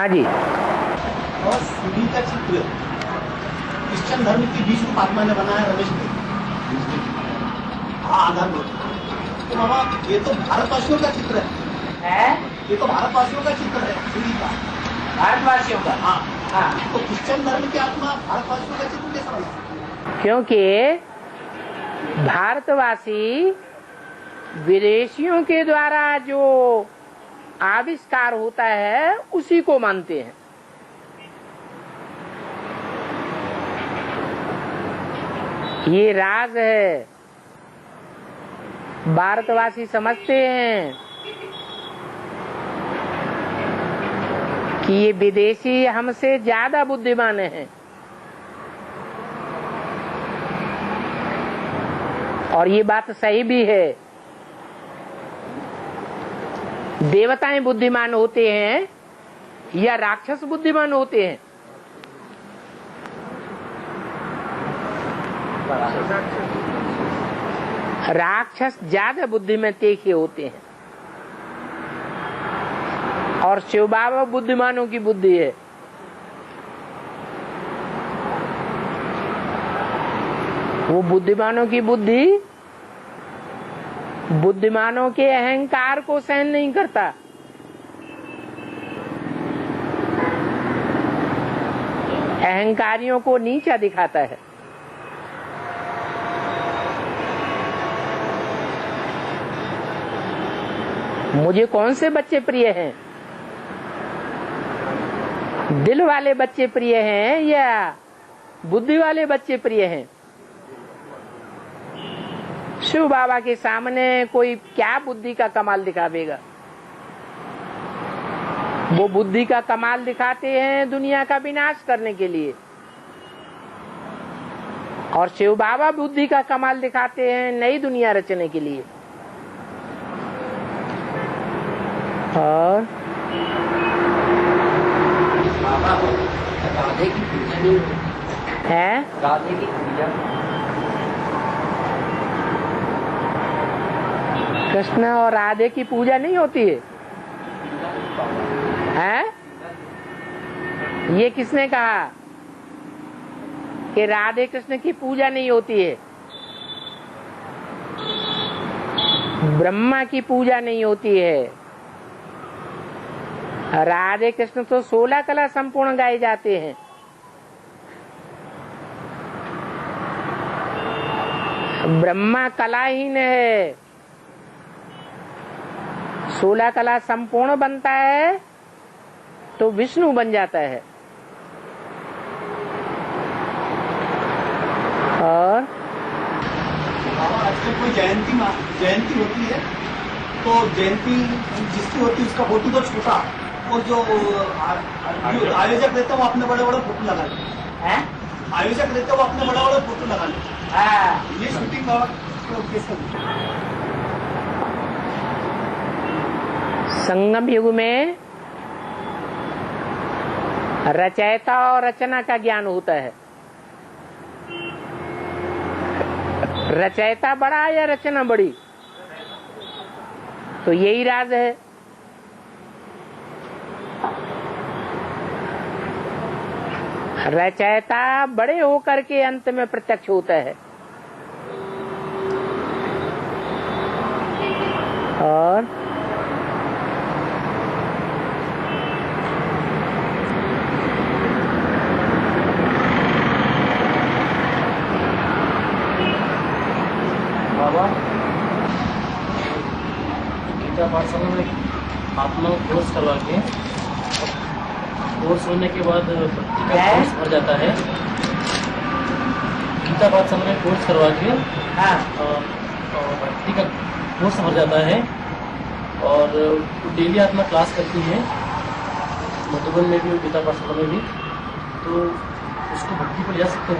हाँ जी। और सूर्य का चित्र क्रिश्चियन धर्म की बीच रूप आत्मा ने बनाया रमेश ने। हाँ आधारभूत। तो बाबा ये तो भारतवासियों का चित्र है। ये तो भारतवासियों का चित्र है सूर्य का। भारतवासियों का? हाँ हाँ। तो क्रिश्चियन धर्म की आत्मा भारतवासियों का चित्र कैसा बना? क्योंकि भारतवासी विदेशियों के द्वारा जो आविष्कार होता है उसी को मानते हैं। ये राज है। भारतवासी समझते हैं कि ये विदेशी हमसे ज्यादा बुद्धिमान हैं और ये बात सही भी है। देवताएं बुद्धिमान होते हैं या राक्षस बुद्धिमान होते हैं? राक्षस ज्यादा बुद्धि में तीखे होते हैं और शिव बाबा बुद्धिमानों की बुद्धि है। वो बुद्धिमानों की बुद्धि बुद्धिमानों के अहंकार को सहन नहीं करता। अहंकारियों को नीचा दिखाता है। मुझे कौन से बच्चे प्रिय हैं? दिल वाले बच्चे प्रिय हैं या बुद्धि वाले बच्चे प्रिय हैं? शिव बाबा के सामने कोई क्या बुद्धि का कमाल दिखावेगा? वो बुद्धि का कमाल दिखाते हैं दुनिया का विनाश करने के लिए और शिव बाबा बुद्धि का कमाल दिखाते हैं नई दुनिया रचने के लिए। और राधे की पूजा नहीं है? राधे की पूजा कृष्ण और राधे की पूजा नहीं होती है? हैं? ये किसने कहा कि राधे कृष्ण की पूजा नहीं होती है? ब्रह्मा की पूजा नहीं होती है। राधे कृष्ण तो 16 कला संपूर्ण गाए जाते हैं। ब्रह्मा कलाहीन है। 16 कला संपूर्ण बनता है तो विष्णु बन जाता है। और आजकल कोई जयंती होती है तो जयंती जिसकी होती है उसका फोटो तो छोटा और जो आयोजक रहते हैं वो अपने बड़े बड़े फोटो लगा लेते हैं। आयोजक रहते हैं वो अपने बड़े बड़े फोटो लगा लेते हैं। ये शूटिंग कैसे? संगम युग में रचयिता और रचना का ज्ञान होता है। रचयिता बड़ा या रचना बड़ी? तो यही राज है। रचयिता बड़े होकर के अंत में प्रत्यक्ष होता है और बाबा गीता पाठशाला में आप लोग कोर्स करवा के कोर्स होने के बाद भक्ति का कोर्स भर जाता है। गीता पाठशाला में कोर्स करवा के भक्ति का कोर्स भर जाता है और डेली आत्मा क्लास करती है मधुबन में भी और गीता पाठशाला में भी। तो उसको भक्ति पर जा सकते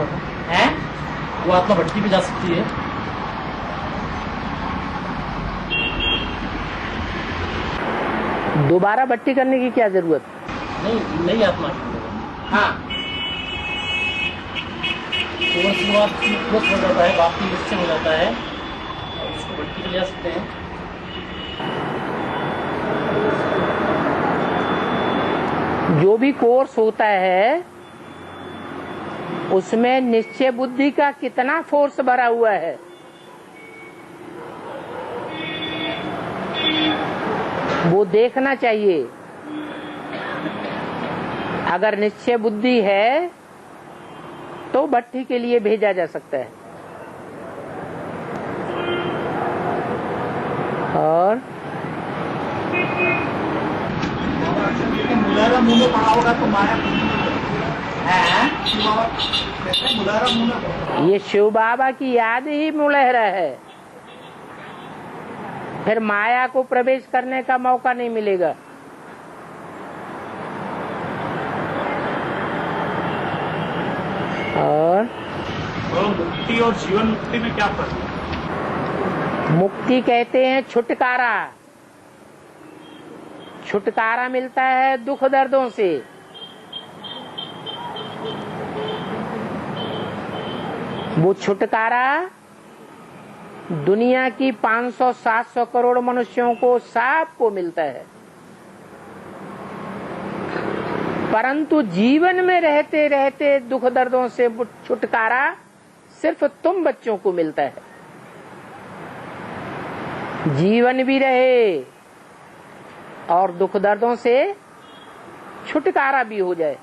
हैं वो आत्मा भक्ति पे जा सकती है। दोबारा भट्टी करने की क्या जरूरत? नहीं आत्मा हाँ कोर्स हो जाता है, बाकी निश्चय हो जाता है और उसको भट्टी पे ले जा सकते हैं। जो भी कोर्स होता है उसमें निश्चय बुद्धि का कितना फोर्स भरा हुआ है। वो देखना चाहिए। अगर निश्चय बुद्धि है तो भट्टी के लिए भेजा जा सकता है। और मुलायरा मुंह में पड़ा होगा तो माया मुलायरा मुंह में पड़ा। ये शिव बाबा की याद ही मुलहरा है, फिर माया को प्रवेश करने का मौका नहीं मिलेगा। और मुक्ति और जीवन मुक्ति में क्या फर्क है? मुक्ति कहते हैं छुटकारा। छुटकारा मिलता है दुख दर्दों से। वो छुटकारा दुनिया की 500-700 करोड़ मनुष्यों को सबको मिलता है, परंतु जीवन में रहते रहते दुख दर्दों से छुटकारा सिर्फ तुम बच्चों को मिलता है। जीवन भी रहे और दुख दर्दों से छुटकारा भी हो जाए।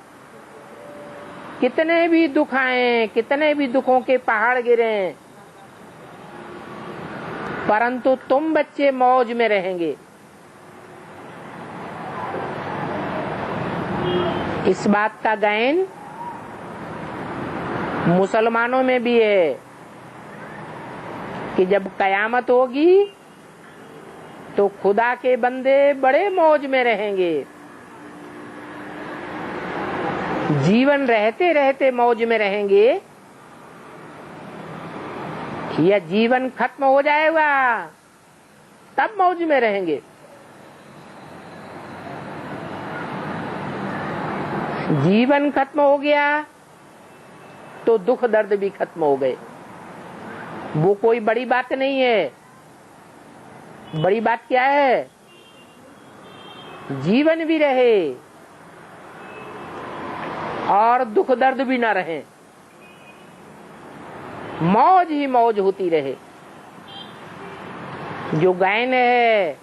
कितने भी दुख आए, कितने भी दुखों के पहाड़ गिरे, परंतु तुम बच्चे मौज में रहेंगे। इस बात का गायन मुसलमानों में भी है कि जब कयामत होगी तो खुदा के बंदे बड़े मौज में रहेंगे। जीवन रहते रहते मौज में रहेंगे या जीवन खत्म हो जाएगा तब मौज में रहेंगे। जीवन खत्म हो गया तो दुख दर्द भी खत्म हो गए। वो कोई बड़ी बात नहीं है। बड़ी बात क्या है? जीवन भी रहे और दुख दर्द भी ना रहे, मौज ही मौज होती रहे। जो गायन है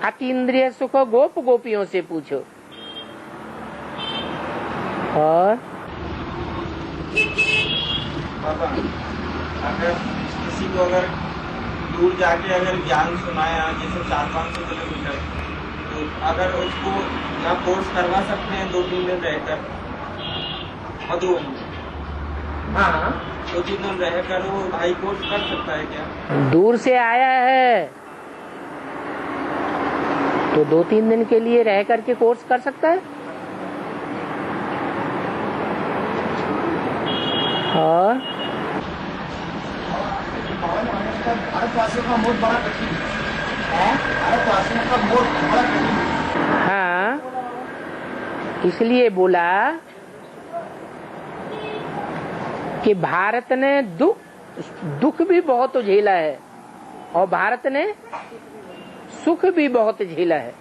अतीन्द्रिय सुख गोप गोपियों से पूछो। और अगर किसी को अगर दूर जाके अगर ज्ञान सुनाया जैसे 400-500 किलोमीटर, तो अगर उसको ना कोर्स करवा सकते हैं 2-3 दिन रहकर मधुबन में। हाँ, 2-3 दिन रहकर वो भाई कोर्स कर सकता है क्या? दूर से आया है तो 2-3 दिन के लिए रह करके कोर्स कर सकता है। और भारतवासियों का मोड बड़ा कठिन है। भारतवासियों का मोड बड़ा कठिन है। हाँ, इसलिए बोला कि भारत ने दुख भी बहुत झेला है और भारत ने सुख भी बहुत झेला है।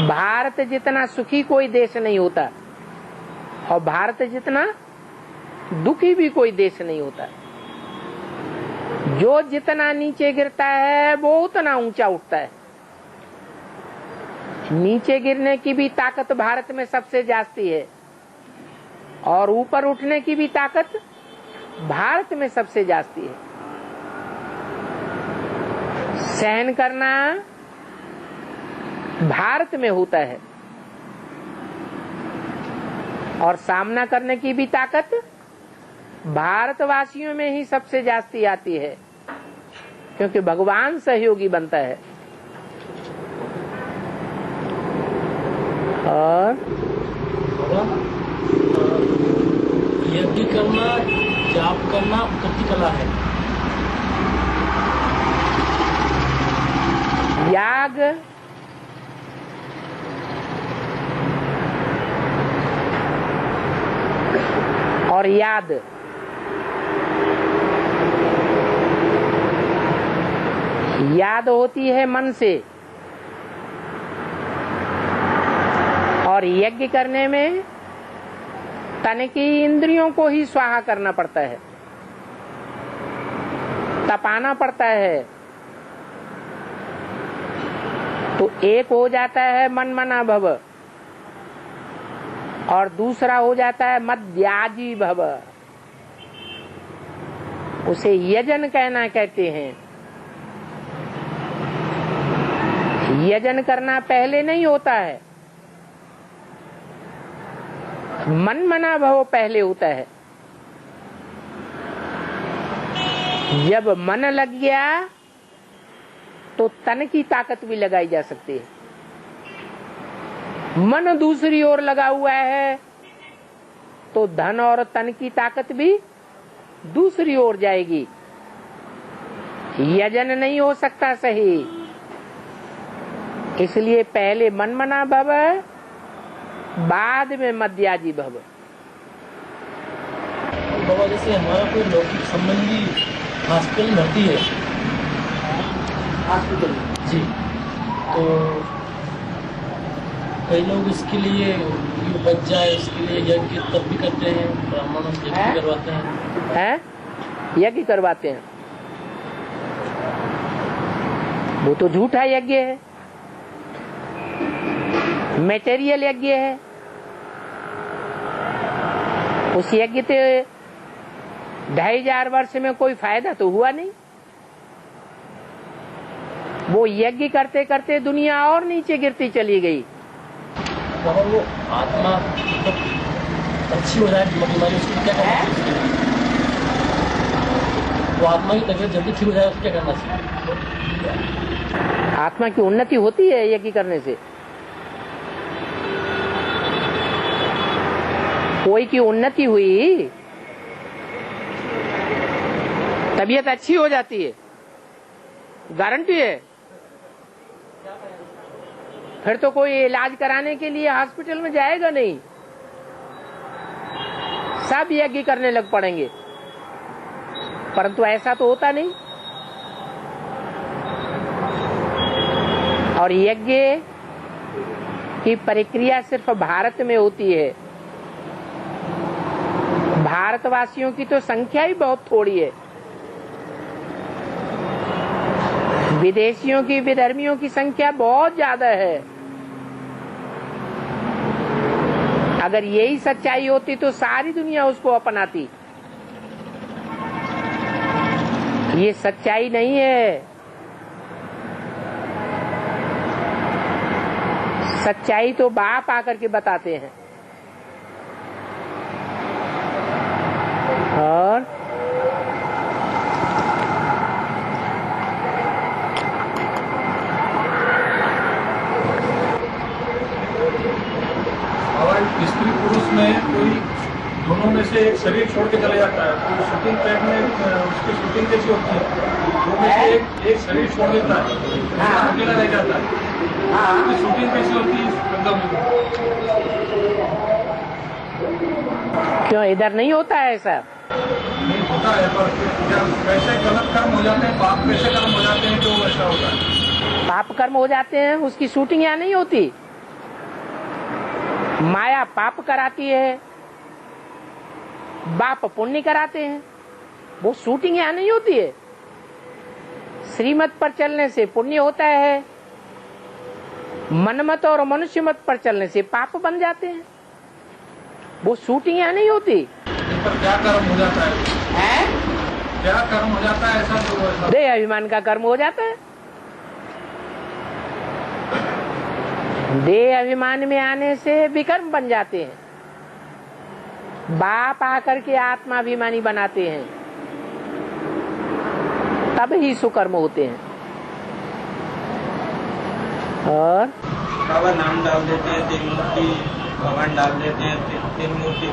भारत जितना सुखी कोई देश नहीं होता और भारत जितना दुखी भी कोई देश नहीं होता। जो जितना नीचे गिरता है वो उतना ऊंचा उठता है। नीचे गिरने की भी ताकत भारत में सबसे जास्ती है और ऊपर उठने की भी ताकत भारत में सबसे जास्ती है। सहन करना भारत में होता है और सामना करने की भी ताकत भारतवासियों में ही सबसे जास्ती आती है, क्योंकि भगवान सहयोगी बनता है। और यज्ञ करना, जाप करना उत्पत्ति कला है। याग और याद याद होती है मन से और यज्ञ करने में तन की इंद्रियों को ही स्वाहा करना पड़ता है, तपाना पड़ता है। तो एक हो जाता है मन मना भव और दूसरा हो जाता है मद्याजी भव। उसे यजन कहना कहते हैं। यजन करना पहले नहीं होता है, मन मना भव पहले होता है। जब मन लग गया तो तन की ताकत भी लगाई जा सकती है। मन दूसरी ओर लगा हुआ है तो धन और तन की ताकत भी दूसरी ओर जाएगी। यजन नहीं हो सकता सही। इसलिए पहले मन मना भव, बाद में मद्याजी भव। बाबा जैसे हमारा कोई लौकिक संबंधी हॉस्पिटल भर्ती है, हॉस्पिटल जी, तो कई लोग इसके लिए बच जाए इसके लिए यज्ञ तब भी करते हैं, ब्राह्मण यज्ञ करवाते हैं, यज्ञ करवाते हैं। वो तो झूठा यज्ञ है, मेटेरियल यज्ञ है। उस यज्ञ से 2500 वर्ष में कोई फायदा तो हुआ नहीं। वो यज्ञ करते करते दुनिया और नीचे गिरती चली गई। और वो आत्मा अच्छी हो जाए, बीमारी उसकी क्या करना चाहिए? वो आत्मा की तबीयत जल्दी ठीक हो जाए उसको क्या करना चाहिए? आत्मा की उन्नति होती है यज्ञ करने से। कोई की उन्नति हुई, तबीयत अच्छी हो जाती है, गारंटी है। फिर तो कोई इलाज कराने के लिए हॉस्पिटल में जाएगा नहीं, सब यज्ञ करने लग पड़ेंगे। परंतु ऐसा तो होता नहीं। और यज्ञ की प्रक्रिया सिर्फ भारत में होती है। भारतवासियों की तो संख्या ही बहुत थोड़ी है। विदेशियों की, विधर्मियों की संख्या बहुत ज्यादा है। अगर यही सच्चाई होती तो सारी दुनिया उसको अपनाती। ये सच्चाई नहीं है। सच्चाई तो बाप आकर के बताते हैं। और स्त्री पुरुष में कोई दोनों में से एक शरीर छोड़ के चले जाता है तो शूटिंग टाइम में उसकी शूटिंग कैसी होती है? दो में से एक शरीर छोड़ देता है, अकेला रह जाता है, उसकी शूटिंग कैसी होती है? क्यों इधर नहीं होता है ऐसा? नहीं होता है, पर जब कैसे गलत कर्म हो जाते हैं, पाप कैसे कर्म हो जाते हैं तो ऐसा होता है। पाप कर्म हो जाते हैं, उसकी शूटिंग यहाँ नहीं होती। माया पाप कराती है, बाप पुण्य कराते हैं। वो शूटिंग यहाँ नहीं होती है। श्रीमत पर चलने से पुण्य होता है, मनमत और मनुष्य मत पर चलने से पाप बन जाते हैं। वो शूटिंग यहाँ नहीं होती। पर क्या कर्म हो जाता है? क्या कर्म हो जाता है ऐसा जो देह अभिमान का कर्म हो जाता है। देह अभिमान में आने से विकर्म बन जाते हैं। बाप आकर के आत्माभिमानी बनाते हैं, तब ही सुकर्म होते हैं। और बाबा नाम डाल देते हैं, 3 मूर्ति भगवान डाल देते हैं, 3 मूर्ति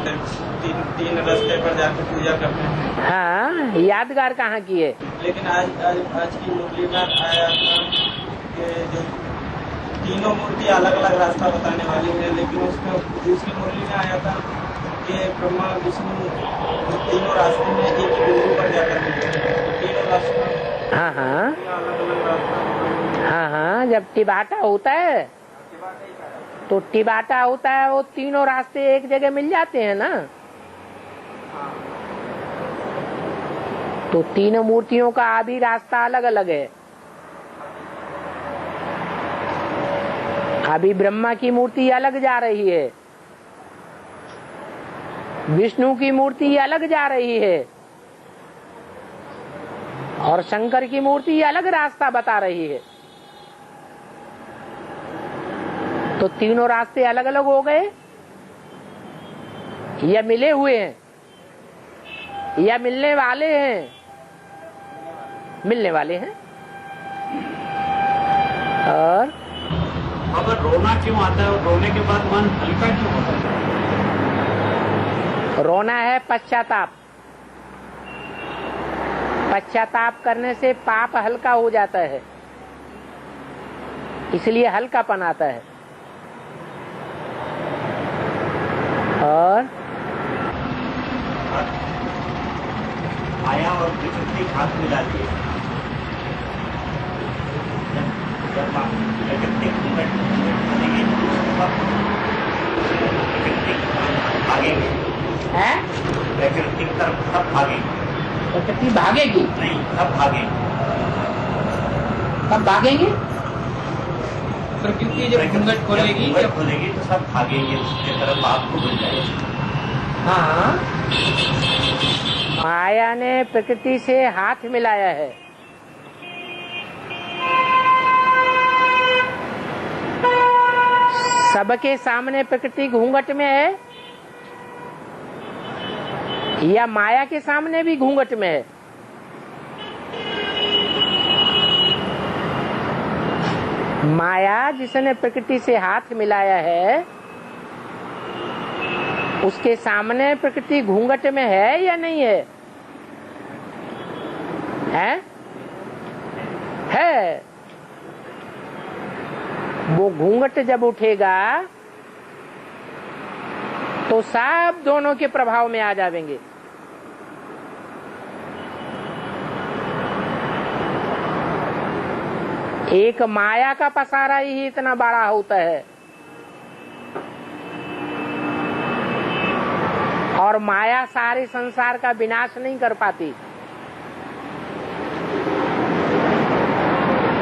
तीन रास्ते पर जाकर पूजा करते हैं। हाँ, यादगार कहाँ की है? लेकिन आज की मुरली में आया था कि जो तीनों मूर्ति अलग अलग रास्ता बताने वाली है, लेकिन उसमें दूसरी मुरली में आया था कि ब्रह्मा विष्णु तीनों रास्ते में एक ही बिंदु पर जाकर मिलते हैं। तीनों रास्ते हाँ हाँ अलग अलग रास्ता। हाँ हाँ, जब टिबाटा होता है तो टिबाटा होता है, वो तीनों रास्ते एक जगह मिल जाते हैं ना। तो तीनों मूर्तियों का भी रास्ता अलग अलग है। अभी ब्रह्मा की मूर्ति अलग जा रही है, विष्णु की मूर्ति अलग जा रही है, और शंकर की मूर्ति अलग रास्ता बता रही है। तो तीनों रास्ते अलग अलग हो गए, या मिले हुए हैं, या मिलने वाले हैं? मिलने वाले हैं। और अगर रोना क्यों आता है और रोने के बाद मन हल्का क्यों होता है? रोना है पश्चाताप। पश्चाताप करने से पाप हल्का हो जाता है, इसलिए हल्कापन आता है। और माया और प्रकृति हाथ मिलाती है। जब प्रकृति बनेगी प्रकृति भागेगी, प्रकृति की तरफ सब भागेगी। प्रकृति भागेगी नहीं, सब भागेगी। कब भागेंगे? प्रकृति जब घूंघट खोलेगी, जब खोलेगी तो सब भागेंगे उसके तरफ, आपको भूल जाएगी। हाँ, माया ने प्रकृति से हाथ मिलाया है। सबके सामने प्रकृति घूंघट में है, या माया के सामने भी घूंघट में है? माया जिसने प्रकृति से हाथ मिलाया है, उसके सामने प्रकृति घूंघट में है या नहीं है? है। वो घूंघट जब उठेगा तो सब दोनों के प्रभाव में आ जाएंगे। एक माया का पसारा ही इतना बड़ा होता है, और माया सारे संसार का विनाश नहीं कर पाती।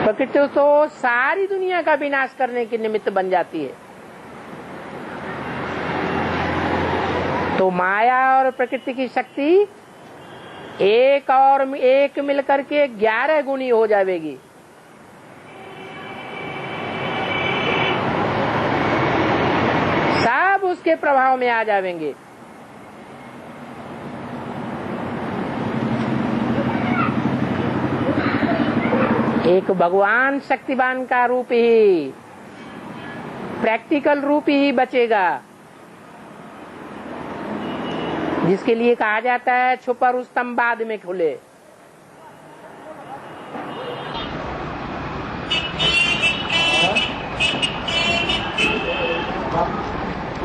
प्रकृति तो सारी दुनिया का विनाश करने के निमित्त बन जाती है। तो माया और प्रकृति की शक्ति एक और एक मिलकर के 11 गुनी हो जाएगी। सब उसके प्रभाव में आ जाएंगे। एक भगवान शक्तिवान का रूप ही, प्रैक्टिकल रूप ही बचेगा, जिसके लिए कहा जाता है छुपा रुस्तम बाद में खुले।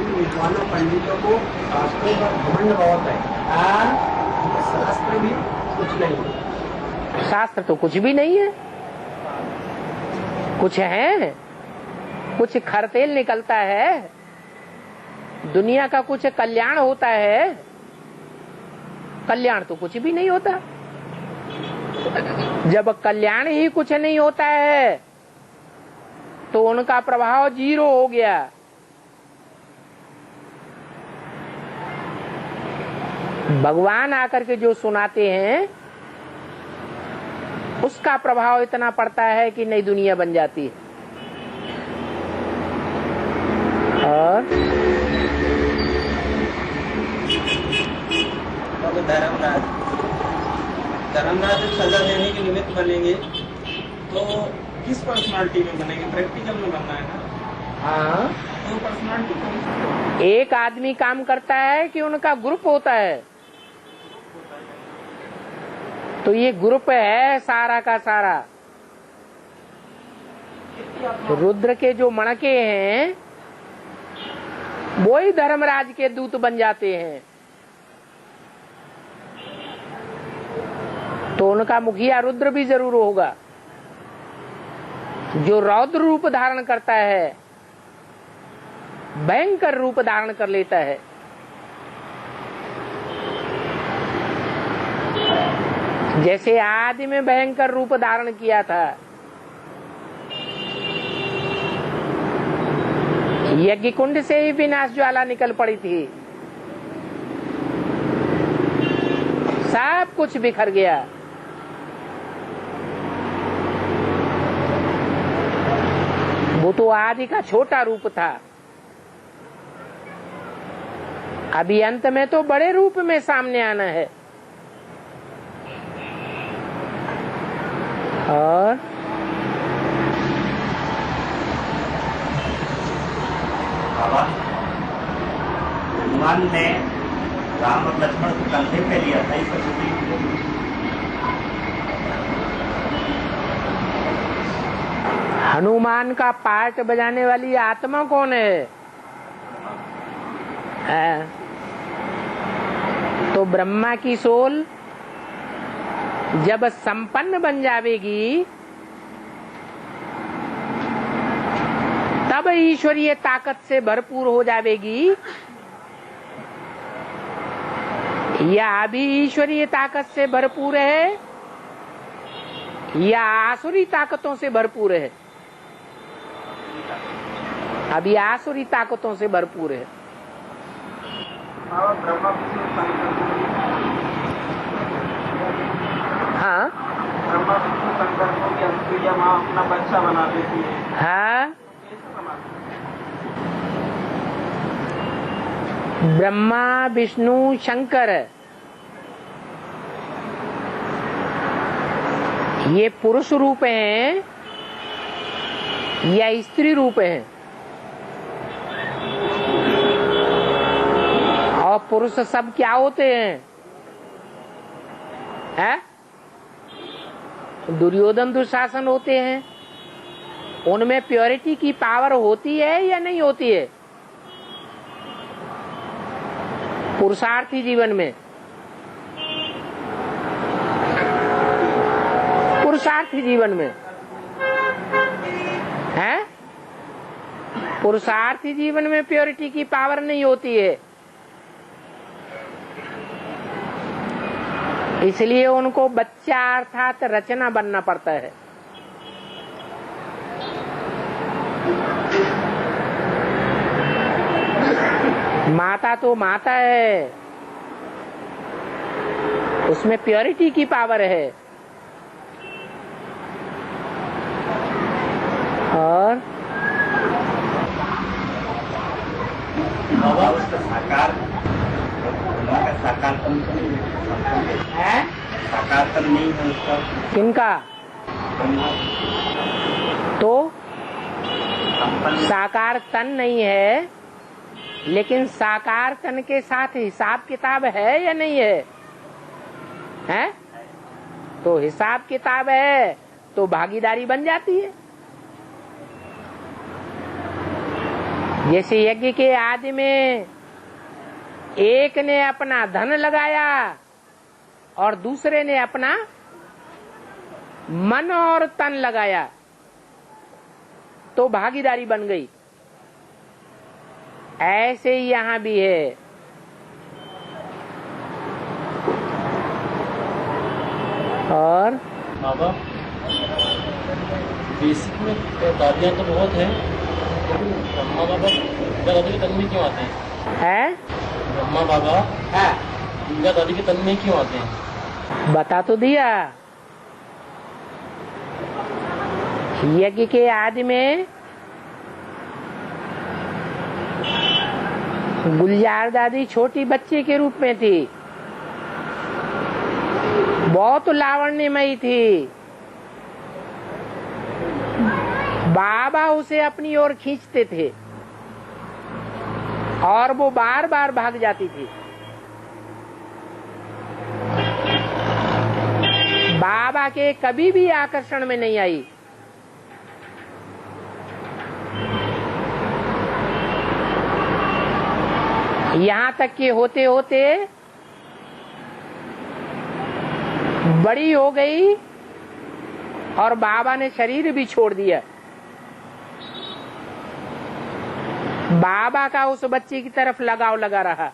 विद्वानों पंडितों को शास्त्रों का घमंड बहुत है, शास्त्र भी कुछ नहीं। शास्त्र तो कुछ भी नहीं है। कुछ है, कुछ खरतेल निकलता है, दुनिया का कुछ कल्याण होता है। कल्याण तो कुछ भी नहीं होता। जब कल्याण ही कुछ नहीं होता है तो उनका प्रभाव 0 हो गया। भगवान आकर के जो सुनाते हैं उसका प्रभाव इतना पड़ता है कि नई दुनिया बन जाती है। और धर्मराज जब सजा देने के निमित्त बनेंगे तो किस पर्सनालिटी में बनेंगे? प्रैक्टिकल में बनना है ना। हाँ, तो पर्सनालिटी एक आदमी काम करता है कि उनका ग्रुप होता है। तो ये ग्रुप है सारा का सारा। रुद्र के जो मणके हैं वो ही धर्मराज के दूत बन जाते हैं। तो उनका मुखिया रुद्र भी जरूर होगा। जो रौद्र रूप धारण करता है भयंकर रूप धारण कर लेता है। जैसे आदि में भयंकर रूप धारण किया था, यज्ञ कुंड से ही विनाश ज्वाला निकल पड़ी थी, सब कुछ बिखर गया। वो तो आदि का छोटा रूप था, अभी अंत में तो बड़े रूप में सामने आना है। और बाबा, हनुमान ने राम और लक्ष्मण को कंधे पे लिया था, इस वजह हनुमान का पार्ट बजाने वाली आत्मा कौन है? तो ब्रह्मा की सोल जब संपन्न बन जावेगी तब ईश्वरीय ताकत से भरपूर हो जावेगी, या अभी ईश्वरीय ताकत से भरपूर है या आसुरी ताकतों से भरपूर है? अभी आसुरी ताकतों से भरपूर है। हाँ, ब्रह्मा विष्णु शंकर को भी अनुप्रिया माँ अपना बच्चा बना देती है। हाँ, ब्रह्मा विष्णु शंकर ये पुरुष रूप हैं या स्त्री रूप हैं? और पुरुष सब क्या होते हैं? है? दुर्योधन दुशासन होते हैं। उनमें प्योरिटी की पावर होती है या नहीं होती है? पुरुषार्थी जीवन में, पुरुषार्थी जीवन में है, पुरुषार्थी जीवन में प्योरिटी की पावर नहीं होती है, इसलिए उनको बच्चा अर्थात रचना बनना पड़ता है। माता तो माता है, उसमें प्योरिटी की पावर है। और बाबा उसका साकार है, साकार तन नहीं है उसका। किनका? तो साकार तन नहीं है, लेकिन साकार तन के साथ हिसाब किताब है या नहीं है? हैं? तो हिसाब किताब है तो भागीदारी बन जाती है। जैसे यज्ञ के आदि में एक ने अपना धन लगाया और दूसरे ने अपना मन और तन लगाया, तो भागीदारी बन गई। ऐसे ही यहाँ भी है। और बाबा बेसिक में दादियाँ तो बहुत है, लेकिन ब्रह्मा बाबा दादी के तन में क्यों आते हैं? ब्रह्मा बाबा दुर्गा दादी के तन में क्यों आते हैं? बता तो दिया। यज्ञ के आदि में गुलजार दादी छोटी बच्ची के रूप में थी, बहुत लावण्यमयी थी। बाबा उसे अपनी ओर खींचते थे और वो बार बार भाग जाती थी। बाबा के कभी भी आकर्षण में नहीं आई। यहाँ तक कि होते होते बड़ी हो गई और बाबा ने शरीर भी छोड़ दिया। बाबा का उस बच्चे की तरफ लगाव लगा रहा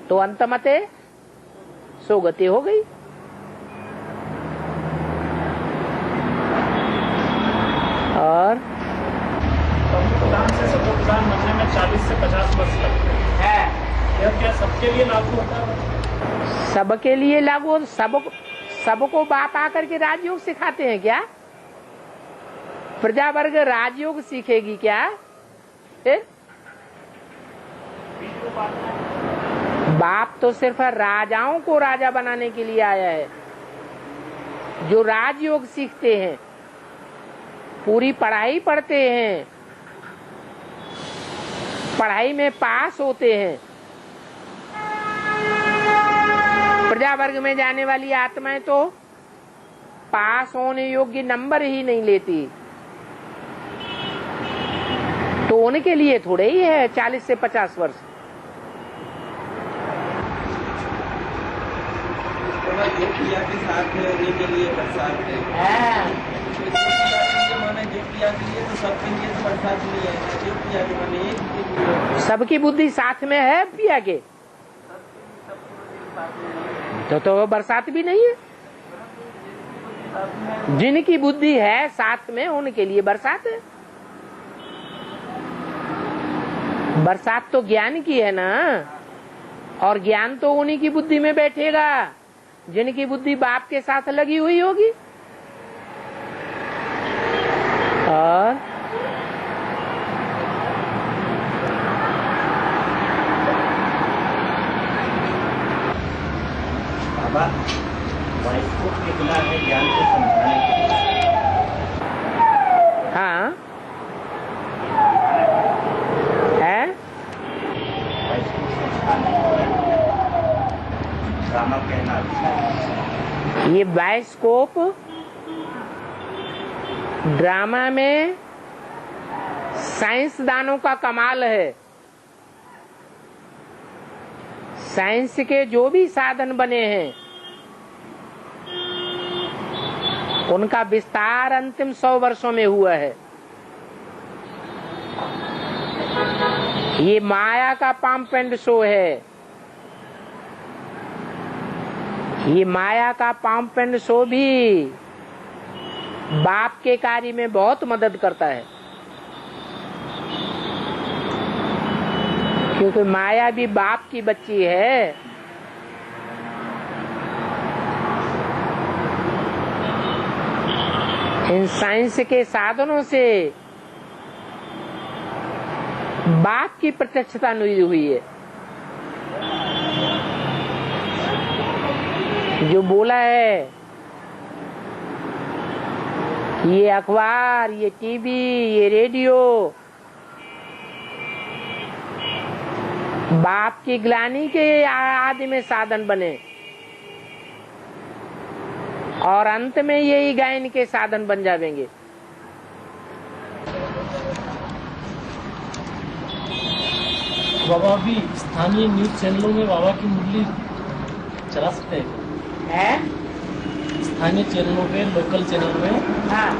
तो अंतमते सोगति हो गई। और प्रधान से प्रधान बनने में 40 से 50 वर्ष लगते हैं। यह क्या सबके लिए लागू होता है? सबके लिए लागू, सबको बाप आकर के राजयोग सिखाते हैं क्या? प्रजा वर्ग राजयोग सीखेगी क्या? फिर बाप तो सिर्फ राजाओं को राजा बनाने के लिए आया है। जो राजयोग सीखते हैं, पूरी पढ़ाई पढ़ते हैं, पढ़ाई में पास होते हैं, प्रजा वर्ग में जाने वाली आत्माएं तो पास होने योग्य नंबर ही नहीं लेती, तो उनके लिए थोड़े ही है 40 से 50 वर्ष। जो पिया के साथ में रहने के लिए बरसात है, जो माने जो पिया के लिए तो सबके लिए तो बरसात नहीं है। जो पिया के माने एक के लिए सबकी बुद्धि साथ में है पिया के, तो बरसात भी नहीं है। जिनकी बुद्धि है साथ में उनके लिए बरसात है। बरसात तो ज्ञान की है ना, और ज्ञान तो उन्हीं की बुद्धि में बैठेगा जिनकी बुद्धि बाप के साथ लगी हुई होगी। और बाबा वाइफ को कितना है ज्ञान को समझाने के लिए? हाँ है, वाइफ को समझाने के लिए ड्रामा कहना अच्छा है। ये बायोस्कोप ड्रामा में साइंसदानों का कमाल है। साइंस के जो भी साधन बने हैं उनका विस्तार अंतिम 100 वर्षों में हुआ है। ये माया का पंप एंड शो है। ये माया का पंप एंड शो भी बाप के कार्य में बहुत मदद करता है, क्योंकि माया भी बाप की बच्ची है। इन साइंस के साधनों से बाप की प्रत्यक्षता नहीं हुई है। जो बोला है ये अखबार, ये टीवी, ये रेडियो बाप की ग्लानि के आदि में साधन बने, और अंत में यही गायन के साधन बन जाएंगे। बाबा भी स्थानीय न्यूज चैनलों में बाबा की मुरली चला सकते हैं? स्थानीय चैनलों पे, लोकल चैनल में,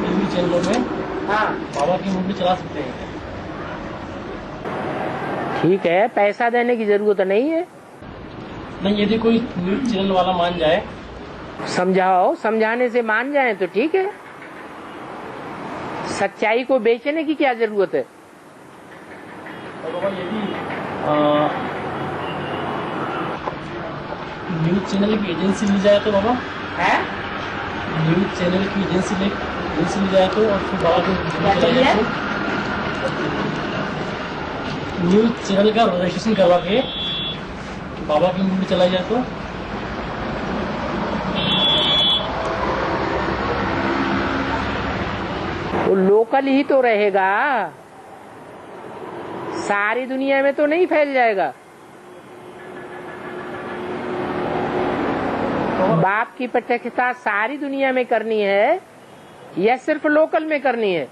टीवी चैनलों में बाबा की मुरली चला सकते हैं? ठीक है, पैसा देने की जरूरत नहीं है। नहीं, यदि कोई न्यूज चैनल वाला मान जाए, समझाओ, समझाने से मान जाए तो ठीक है। सच्चाई को बेचने की क्या जरूरत है? और बाबा यदि न्यूज चैनल की एजेंसी ली जाए तो बाबा न्यूज चैनल की एजेंसी ली जाए तो, और फिर बाबा को न्यूज चैनल का रजिस्ट्रेशन करवा के बाबा की मूवी चलाई जाए तो? वो लोकल ही तो रहेगा, सारी दुनिया में तो नहीं फैल जाएगा। बाप की प्रत्यक्षता सारी दुनिया में करनी है या सिर्फ लोकल में करनी है?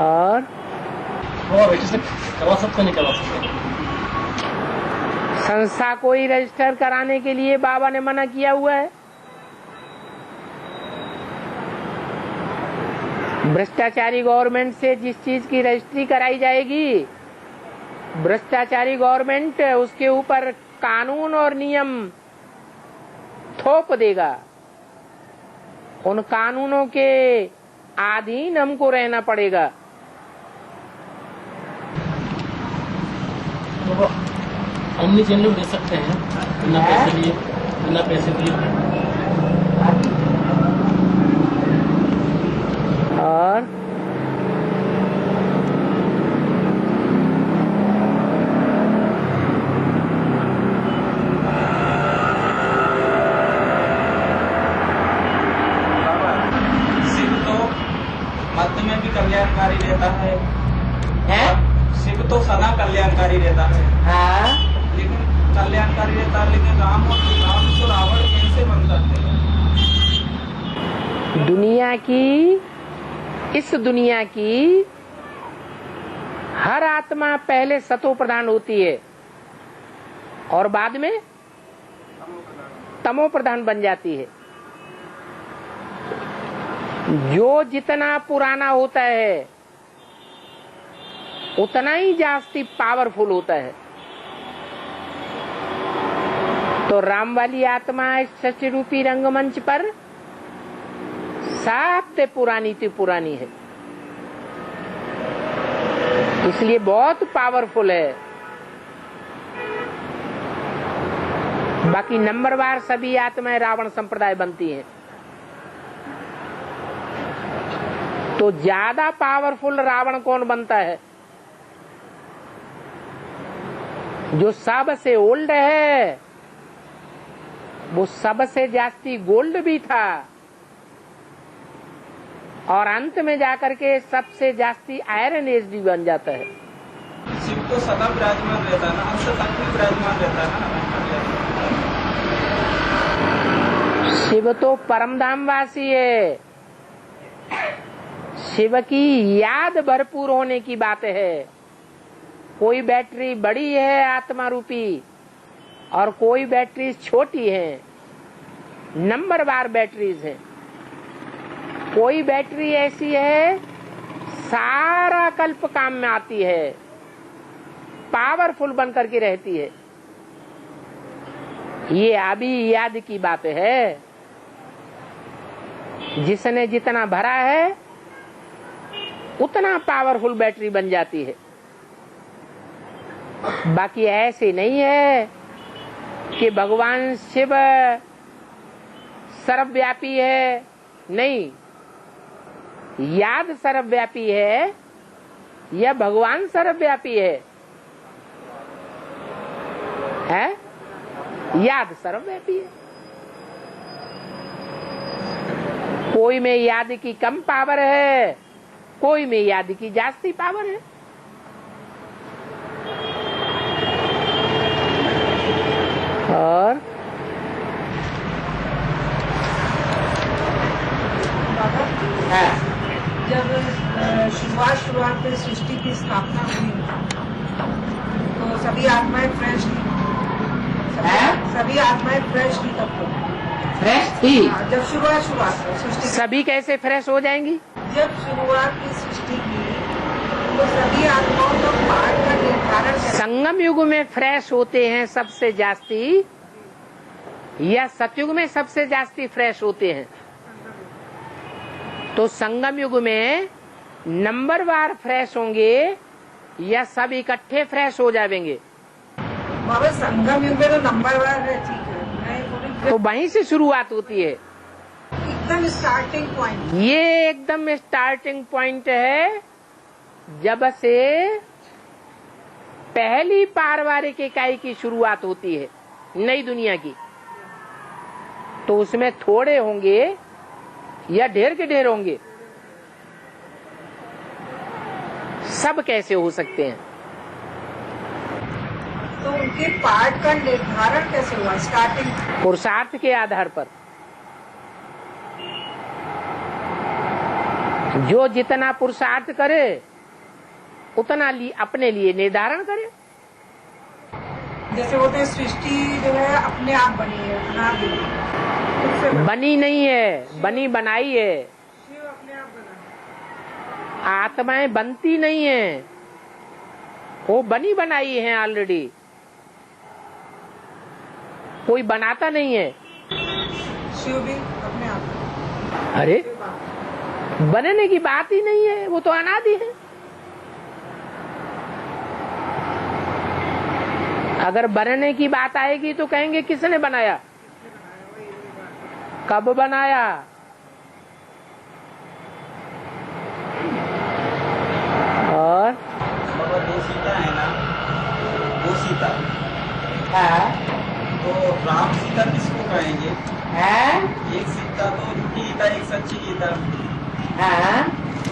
और रजिस्टर करवा सकते नहीं करवा सकते? संस्था को ही रजिस्टर कराने के लिए बाबा ने मना किया हुआ है। भ्रष्टाचारी गवर्नमेंट से जिस चीज की रजिस्ट्री कराई जाएगी, भ्रष्टाचारी गवर्नमेंट उसके ऊपर कानून और नियम थोप देगा। उन कानूनों के अधीन हमको रहना पड़ेगा। ओमनी चैनल दे सकते हैं बिना पैसे लिए, बिना पैसे दिए। और शिव तो मध्य में भी कल्याणकारी रहता है, शिव तो सदा कल्याणकारी रहता है। हाँ, लेकिन कल्याणकारी रहता है, लेकिन राम तो रावण कैसे बन सकते हैं? दुनिया की, इस दुनिया की हर आत्मा पहले सतो प्रधान होती है और बाद में तमो प्रधान बन जाती है। जो जितना पुराना होता है उतना ही जास्ती पावरफुल होता है। तो राम वाली आत्मा इस सच रूपी रंगमंच पर सबसे पुरानी थी, पुरानी है, इसलिए बहुत पावरफुल है। बाकी नंबरवार सभी आत्माएं रावण संप्रदाय बनती हैं। तो ज्यादा पावरफुल रावण कौन बनता है? जो सबसे ओल्ड है, वो सबसे जास्ती गोल्ड भी था और अंत में जाकर के सबसे जास्ती आयरन एज भी बन जाता है। शिव तो सदा विराजमान रहता है ना, अंत तक भी विराजमान रहता है ना। शिव तो परमधाम वासी है। शिव की याद भरपूर होने की बात है। कोई बैटरी बड़ी है आत्मा रूपी और कोई बैटरी छोटी है, नंबरवार बैटरीज है। कोई बैटरी ऐसी है सारा कल्प काम में आती है, पावरफुल बनकर के रहती है। ये अभी याद की बात है। जिसने जितना भरा है उतना पावरफुल बैटरी बन जाती है। बाकी ऐसे नहीं है कि भगवान शिव सर्वव्यापी है, नहीं, याद सर्वव्यापी है या भगवान सर्वव्यापी है? याद सर्वव्यापी है। कोई में याद की कम पावर है, कोई में याद की जास्ती पावर है। और जब शुरुआत में सृष्टि की स्थापना हुई तो सभी आत्माएं फ्रेश थी, सभी आत्माएं फ्रेश थी तब तो। फ्रेश थी? जब शुरुआत में सृष्टि, सभी कैसे फ्रेश हो जाएंगी? जब शुरुआत की सृष्टि की तो सभी आत्माओं का पाठ का निर्धारण, संगम युग में फ्रेश होते हैं सबसे जास्ती या सतयुग में सबसे जास्ती फ्रेश होते हैं? तो संगम युग में नंबरवार फ्रेश होंगे या सब इकट्ठे फ्रेश हो जाएंगे? बाबा संगम युग में तो नंबरवार है, ठीक है, तो वहीं से शुरुआत होती है। एकदम स्टार्टिंग पॉइंट, ये एकदम स्टार्टिंग पॉइंट है। जब से पहली पारिवारिक इकाई की शुरुआत होती है नई दुनिया की, तो उसमें थोड़े होंगे या ढेर के ढेर होंगे? सब कैसे हो सकते हैं? तो उनके पार्ट का निर्धारण कैसे हुआ? स्टार्टिंग पुरुषार्थ के आधार पर। जो जितना पुरुषार्थ करे उतना अपने लिए निर्धारण करे। जैसे बोलते हैं सृष्टि जो है अपने आप बनी है, बना दी, बनी नहीं है, बनी बनाई है। शिव अपने आप बना। आत्माएं बनती नहीं है, वो बनी बनाई है ऑलरेडी, कोई बनाता नहीं है। शिव भी अपने आप। अरे बनने की बात ही नहीं है, वो तो अनादि है। अगर बनने की बात आएगी तो कहेंगे किसने बनाया, कब बनाया। और बाबा दो सीता है ना, दो सीता, तो राम सीता किसको कहेंगे? एक सीता तो झूठी गीता, एक सच्ची गीता,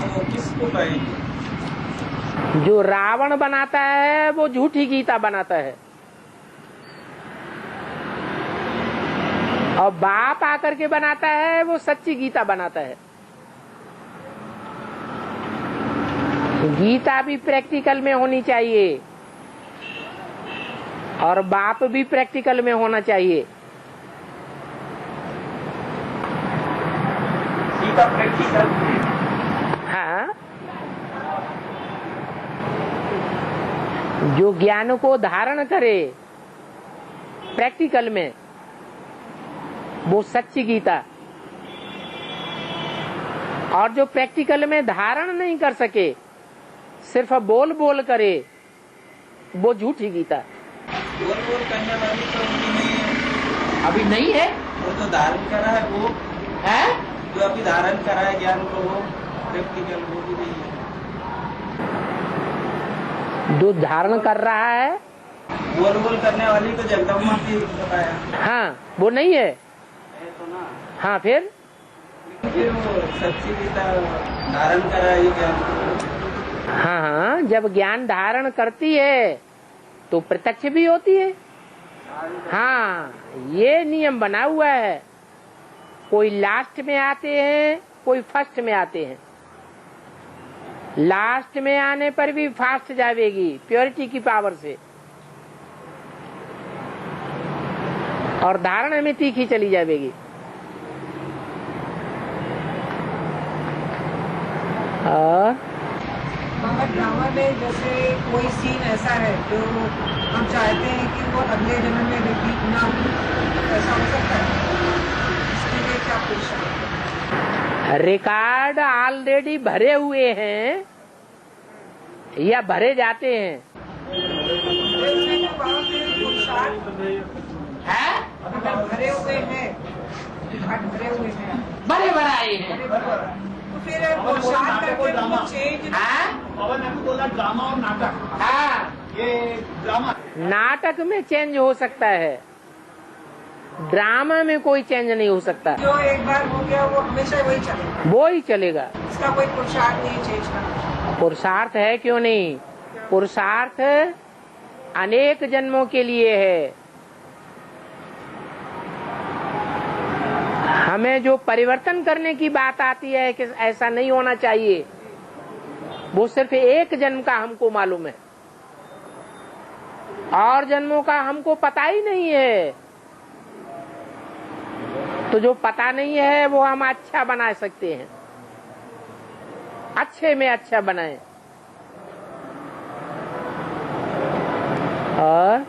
तो किसको कहेंगे? जो रावण बनाता है वो झूठी गीता बनाता है, और बाप आकर के बनाता है वो सच्ची गीता बनाता है। गीता भी प्रैक्टिकल में होनी चाहिए और बाप भी प्रैक्टिकल में होना चाहिए। गीता प्रैक्टिकल, हाँ, जो ज्ञान को धारण करे प्रैक्टिकल में, वो सच्ची गीता, और जो प्रैक्टिकल में धारण नहीं कर सके, सिर्फ बोल बोल करे, वो झूठी गीता। बोल बोल करने वाली तो अभी नहीं है। अभी नहीं है, वो तो धारण करा है, वो है? जो अभी धारण करा है ज्ञान को, वो प्रैक्टिकल वो भी नहीं है। जो धारण कर रहा है, बोल बोल करने वाली तो जगदम्बा की बताया, हाँ, वो नहीं है। है तो ना। हाँ, फिर वो सच्ची गीता धारण करा है ये ज्ञान को। हाँ हाँ, जब ज्ञान धारण करती है तो प्रत्यक्ष भी होती है। हाँ, ये नियम बना हुआ है, कोई लास्ट में आते हैं, कोई फर्स्ट में आते हैं। लास्ट में आने पर भी फास्ट जावेगी प्योरिटी की पावर से, और धारणा में तीखी चली जाएगी। और बाबा ड्रामा में जैसे कोई सीन ऐसा है जो हम चाहते हैं कि वो अगले जन्म में रिपीट ना हो, ऐसा हो सकता है? इसके लिए क्या पूछा? रिकॉर्ड ऑलरेडी भरे हुए हैं या भरे जाते हैं? इसमें तो बाबा के पुरुषार्थ अगर भरे हुए हैं, रिकॉर्ड भरे हुए हैं, भरे भराए हैं। तो फिर पुरुषार्थ करके उनको चेंज पवन अभी बोला ड्रामा और नाटक, हाँ, ये ड्रामा नाटक में चेंज हो सकता है, ड्रामा में कोई चेंज नहीं हो सकता। जो एक बार हो गया वो हमेशा वही चलेगा, वो ही चलेगा। इसका कोई पुरुषार्थ नहीं चेंज करना। पुरुषार्थ है, क्यों नहीं? पुरुषार्थ अनेक जन्मों के लिए है। हमें जो परिवर्तन करने की बात आती है कि ऐसा नहीं होना चाहिए, वो सिर्फ एक जन्म का हमको मालूम है, और जन्मों का हमको पता ही नहीं है। तो जो पता नहीं है वो हम अच्छा बना सकते हैं, अच्छे में अच्छा बनाएं। और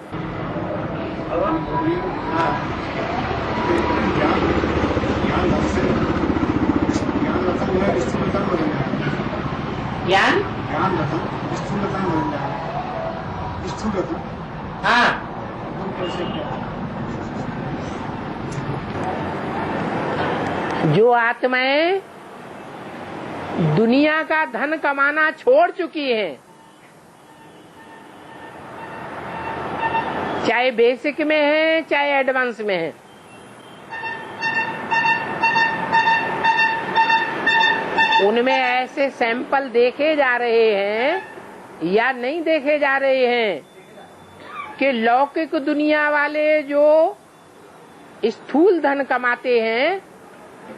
ज्ञान, हाँ, जो आत्माएं दुनिया का धन कमाना छोड़ चुकी हैं, चाहे बेसिक में है चाहे एडवांस में है, उनमें ऐसे सैंपल देखे जा रहे हैं या नहीं देखे जा रहे हैं कि लौकिक दुनिया वाले जो स्थूल धन कमाते हैं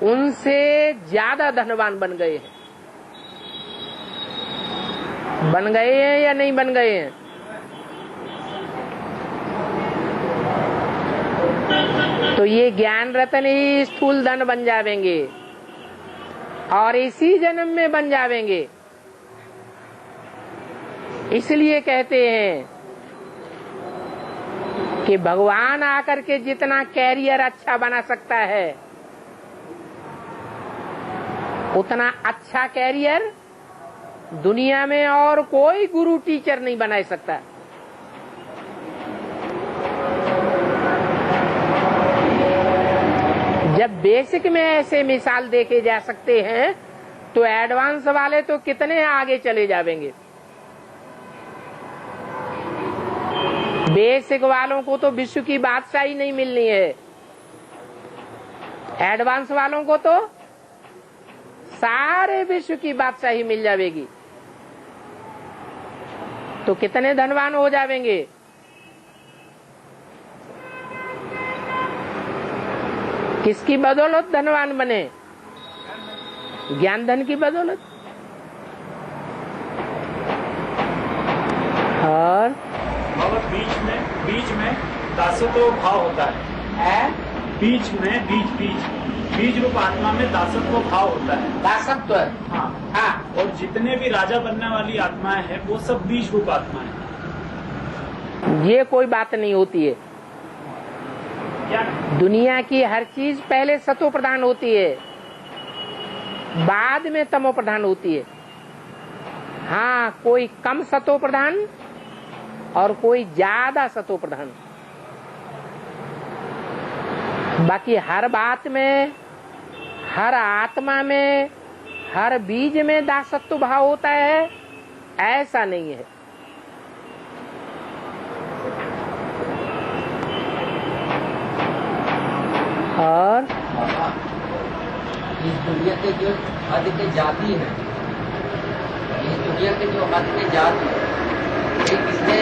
उनसे ज्यादा धनवान बन गए हैं। बन गए हैं या नहीं बन गए हैं? तो ये ज्ञान रतन ही स्थूल धन बन जावेंगे और इसी जन्म में बन जावेंगे। इसलिए कहते हैं कि भगवान आकर के जितना कैरियर अच्छा बना सकता है, उतना अच्छा कैरियर दुनिया में और कोई गुरु टीचर नहीं बना सकता। जब बेसिक में ऐसे मिसाल देखे जा सकते हैं तो एडवांस वाले तो कितने आगे चले जाएंगे। बेसिक वालों को तो विश्व की बादशाही नहीं मिलनी है, एडवांस वालों को तो सारे विश्व की बादशाही मिल जाएगी। तो कितने धनवान हो जाएंगे। किसकी बदौलत धनवान बने? ज्ञान धन की बदौलत। और बीच में दासत्व भाव होता है। बीज रूप आत्मा में दासत्व भाव होता है। दासत्व, हाँ। और जितने भी राजा बनने वाली आत्माएं हैं वो सब बीज रूप आत्माएं हैं। ये कोई बात नहीं होती है। क्या? दुनिया की हर चीज पहले सतो प्रधान होती है, बाद में तमो प्रधान होती है। हाँ, कोई कम सतो प्रधान और कोई ज्यादा सतो प्रधान। बाकी हर बात में, हर आत्मा में, हर बीज में दासत्व भाव होता है, ऐसा नहीं है। और इस दुनिया के जो हद के जाति है, इस दुनिया के जो हद के जाति है, ये किसने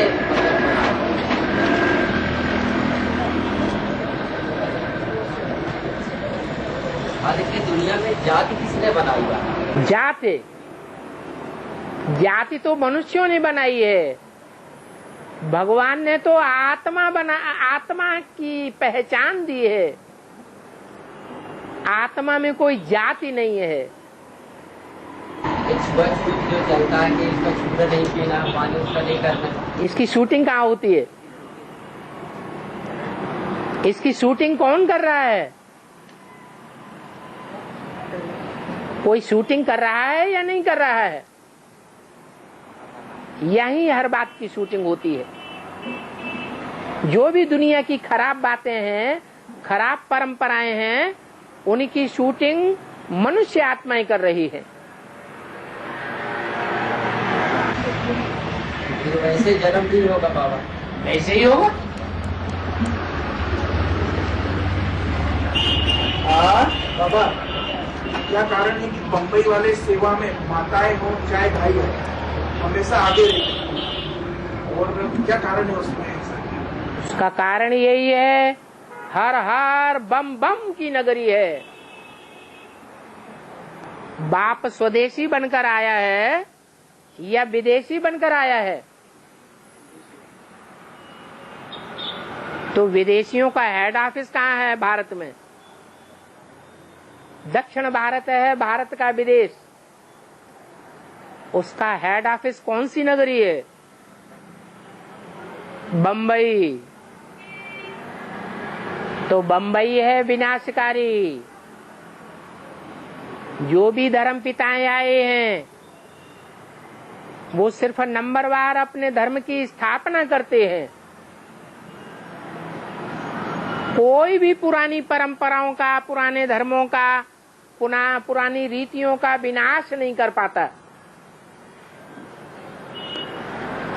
हद के दुनिया में जाति किसने बनाई है? जाति तो मनुष्यों ने बनाई है। भगवान ने तो आत्मा की पहचान दी है। आत्मा में कोई जाति नहीं है। जो चलता है कि इसका शुगर नहीं पीना, पानी उसका नहीं करना, इसकी शूटिंग कहाँ होती है? इसकी शूटिंग कौन कर रहा है? कोई शूटिंग कर रहा है या नहीं कर रहा है? यही हर बात की शूटिंग होती है। जो भी दुनिया की खराब बातें हैं, खराब परंपराएं हैं, उनकी शूटिंग मनुष्य आत्माएं कर रही है। वैसे जन्म नहीं होगा बाबा, ऐसे ही होगा। बाबा, क्या कारण है कि बम्बई वाले सेवा में माताएं हो चाहे भाई हो, हमेशा आगे रहते हैं? और क्या कारण है उसमें? उसका कारण यही है, हर हर बम बम की नगरी है। बाप स्वदेशी बनकर आया है या विदेशी बनकर आया है? तो विदेशियों का हेड ऑफिस कहाँ है भारत में? दक्षिण भारत है भारत का विदेश। उसका हेड ऑफिस कौन सी नगरी है? बम्बई। तो बम्बई है विनाशकारी। जो भी धर्म पिताएं आए हैं वो सिर्फ नंबरवार अपने धर्म की स्थापना करते हैं। कोई भी पुरानी परंपराओं का, पुराने धर्मों का, पुरानी रीतियों का विनाश नहीं कर पाता।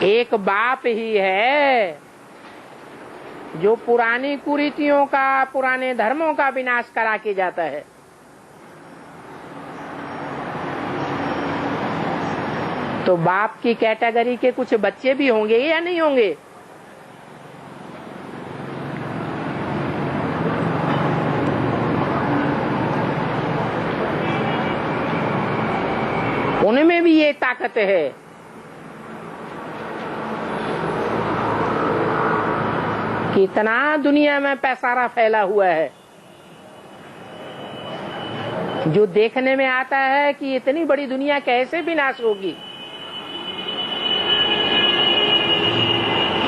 एक बाप ही है जो पुरानी कुरीतियों का, पुराने धर्मों का विनाश करा के जाता है। तो बाप की कैटेगरी के कुछ बच्चे भी होंगे या नहीं होंगे? उनमें भी ये ताकत है। कितना दुनिया में पैसारा फैला हुआ है, जो देखने में आता है कि इतनी बड़ी दुनिया कैसे विनाश होगी।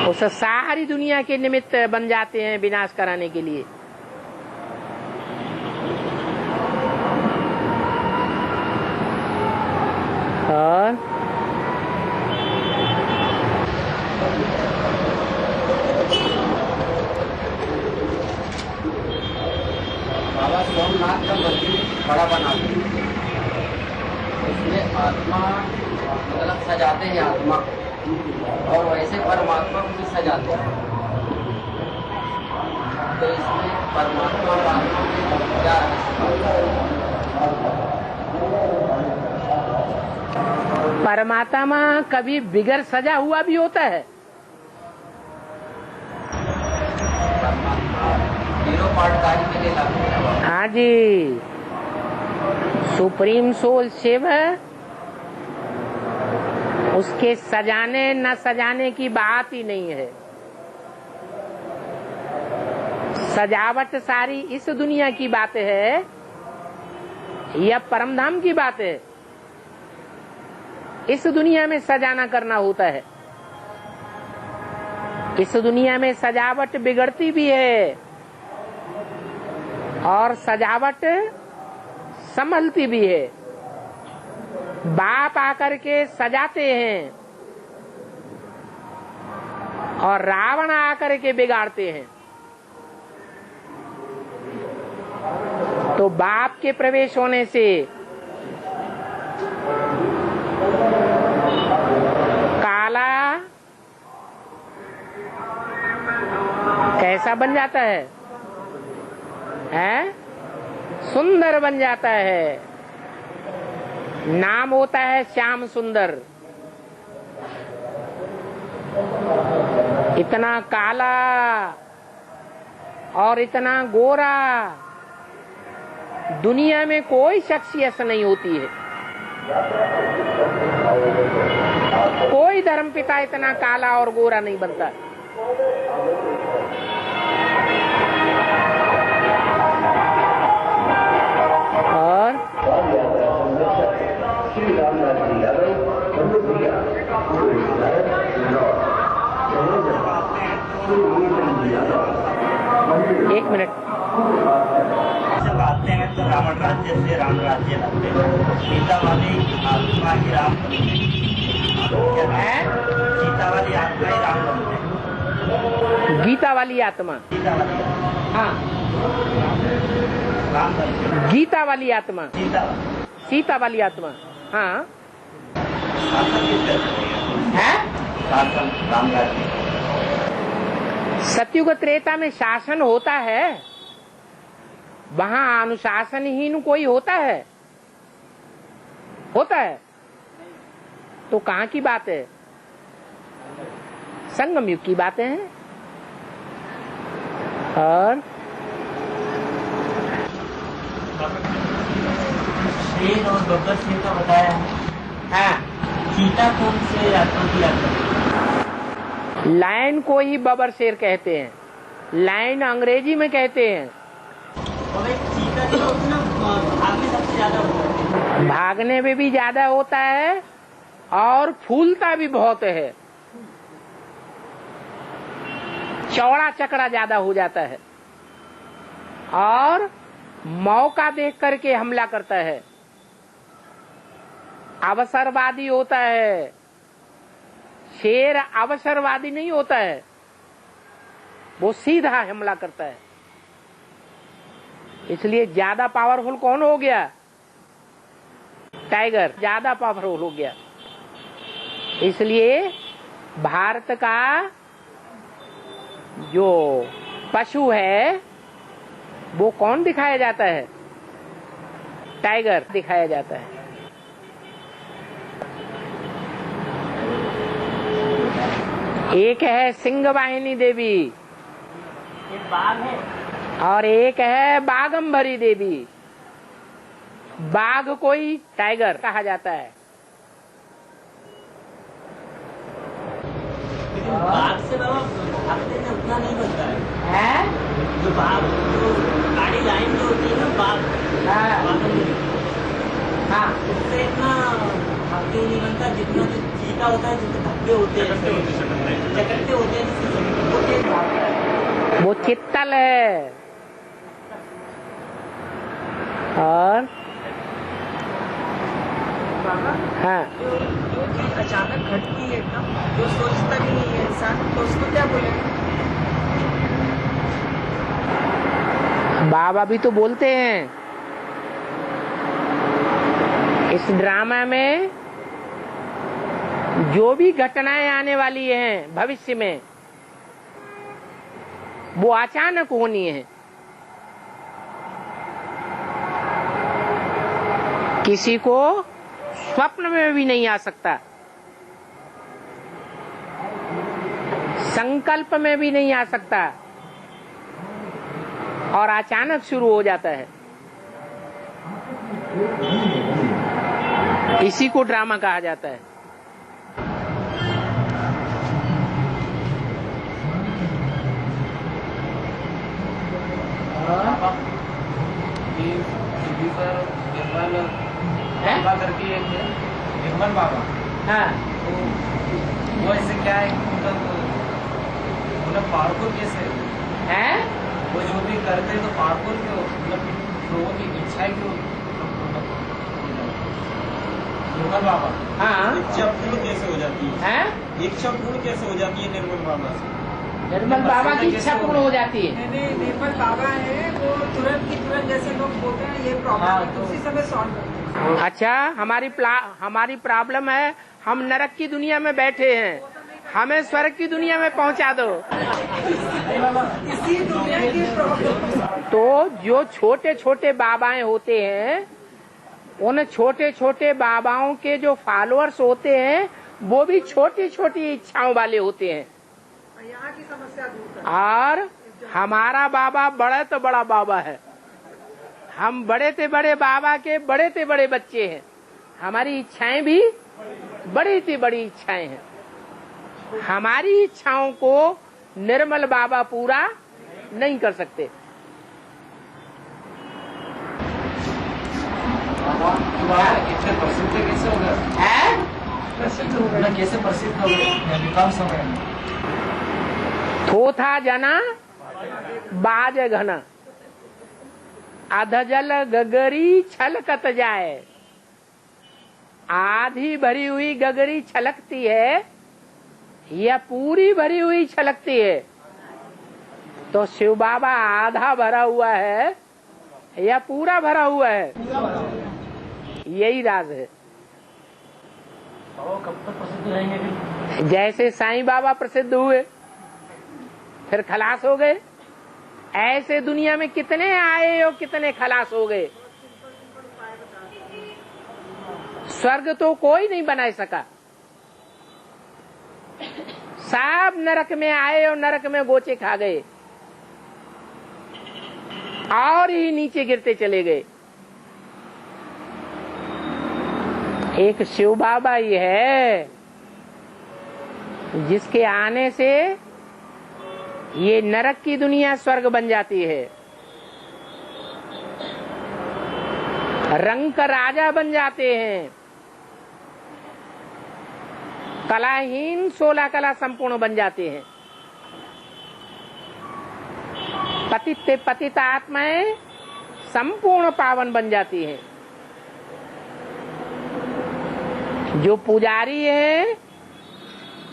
उस सारी दुनिया के निमित्त बन जाते हैं विनाश कराने के लिए। और बाबा सोमनाथ का मंदिर बड़ा बनाते हैं, उसमें आत्मा मतलब सजाते हैं आत्मा, और वैसे परमात्मा को भी सजाते हैं। तो इसमें परमात्मा और आत्मा में क्या परमात्मा कभी बिगड़ सजा हुआ भी होता है। हीरो पाटकारी के लिए लागू है। हाँ जी, सुप्रीम सोल शिव उसके सजाने न सजाने की बात ही नहीं है। सजावट सारी इस दुनिया की बात है या परमधाम की बात है। इस दुनिया में सजाना करना होता है। इस दुनिया में सजावट बिगड़ती भी है और सजावट संभलती भी है। बाप आकर के सजाते हैं और रावण आकर के बिगाड़ते हैं। तो बाप के प्रवेश होने से काला कैसा बन जाता है? सुंदर बन जाता है। नाम होता है श्याम सुंदर। इतना काला और इतना गोरा दुनिया में कोई शख्सियत नहीं होती है। कोई धर्मपिता इतना काला और गोरा नहीं बनता। और एक मिनट, जब आते हैं तो रावण राज्य से राम राज्य लगते हैं। सीता वाली आत्मा ही राम बनते हैं। सीता वाली आत्मा ही राम बनते हैं। गीता वाली आत्मा, सीता वाली हाँ राम बनते हैं। गीता वाली आत्मा, सीता वाली सीता वाली आत्मा, हाँ शासन किस तरह है। शासन राम राज्य। सतयुग त्रेता में शासन होता है, वहाँ अनुशासनहीन कोई होता है? होता है तो कहाँ की बात है? संगम युग की बातें हैं। और शेर और बब्बर शेर का बताया है। हाँ, सीता कौन से आत्मा की आत्मा? लायन को ही बबर शेर कहते हैं। लायन अंग्रेजी में कहते हैं। और एक सीता जो होती है ना, भागने सबसे ज्यादा होता है। भागने में भी ज्यादा होता है और फूलता भी बहुत है। चौड़ा चकड़ा ज्यादा हो जाता है और मौका देख करके हमला करता है। अवसरवादी होता है। शेर अवसरवादी नहीं होता है, वो सीधा हमला करता है। इसलिए ज्यादा पावरफुल कौन हो गया? टाइगर ज्यादा पावरफुल हो गया। इसलिए भारत का जो पशु है वो कौन दिखाया जाता है? टाइगर दिखाया जाता है। एक है सिंह वाहिनी देवी, एक बाघ है और एक है बागंबरी देवी। बाघ कोई टाइगर कहा जाता है। लेकिन बाघ से बाबा भागने से उतना नहीं बनता है। जो बाघ जो गाड़ी लाइन जो होती है ना, बाघ हाँ, उससे इतना भागते नहीं बनता जितना जो क्या होता है, जितने धब्बे होते हैं चकत्ते होते हैं जिससे जमीन होते हैं, वो चित्तल है। और हाँ, जो चीज अचानक घटती है एकदम, जो सोचता भी नहीं है इंसान, तो उसको क्या बोलेंगे? बाबा भी तो बोलते हैं इस ड्रामा में जो भी घटनाएं आने वाली हैं भविष्य में वो अचानक होनी है। किसी को स्वप्न में भी नहीं आ सकता, संकल्प में भी नहीं आ सकता, और अचानक शुरू हो जाता है। इसी को ड्रामा कहा जाता है। बाबा करके एक है, निर्मल बाबा। हाँ, तो वो ऐसे क्या है कि मतलब पार्कों कैसे है? वो जो भी करते हैं तो पार्कों क्यों, मतलब लोगों की इच्छा क्यों, निर्मल बाबा। हाँ, इच्छा पूर्ण कैसे हो जाती है? है? इच्छा पूर्ण कैसे हो जाती है निर्मल बाबा से? निर्मल बाबा की इच्छा पूर्ण हो जाती है। मैंने निर्मल बाबा है, वो तुरंत की तुरंत, जैसे लोग बोलते हैं ये प्रॉब्लम है, तो उसी समय सॉल्व करते हैं। अच्छा, हमारी प्रॉब्लम है, हम नरक की दुनिया में बैठे हैं, हमें स्वर्ग की दुनिया में पहुंचा दो। इसी दुनिया की प्रॉब्लम। तो जो छोटे छोटे बाबाएं होते हैं, उन छोटे छोटे बाबाओं के जो फॉलोअर्स होते हैं वो भी छोटी छोटी इच्छाओं वाले होते हैं। यहाँ की समस्या दूर कर। और हमारा बाबा बड़ा तो बड़ा बाबा है, हम बड़े से बड़े बाबा के बड़े से बड़े बच्चे हैं। हमारी इच्छाएं भी बड़ी से बड़ी इच्छाएं हैं। हमारी इच्छाओं को निर्मल बाबा पूरा नहीं कर सकते। इतने प्रसिद्ध कैसे हो गए? प्रसिद्ध हो गए कैसे? प्रसिद्ध हो गए कम समय में। थोथा जना बाज घना, अधजल गगरी छलकत जाए। आधी भरी हुई गगरी छलकती है या पूरी भरी हुई छलकती है? तो शिव बाबा आधा भरा हुआ है या पूरा भरा हुआ है? यही राज है। कब तक प्रसिद्ध रहेंगे भी? जैसे साईं बाबा प्रसिद्ध हुए फिर खलास हो गए, ऐसे दुनिया में कितने आए और कितने खलास हो गए। स्वर्ग तो कोई नहीं बना सका, सब नरक में आए और नरक में गोचे खा गए और ही नीचे गिरते चले गए। एक शिव बाबा ही है जिसके आने से ये नरक की दुनिया स्वर्ग बन जाती है, रंग का राजा बन जाते हैं, कलाहीन 16 कला संपूर्ण बन जाते हैं। पतित से पतित आत्माएं संपूर्ण पावन बन जाती हैं। जो पुजारी है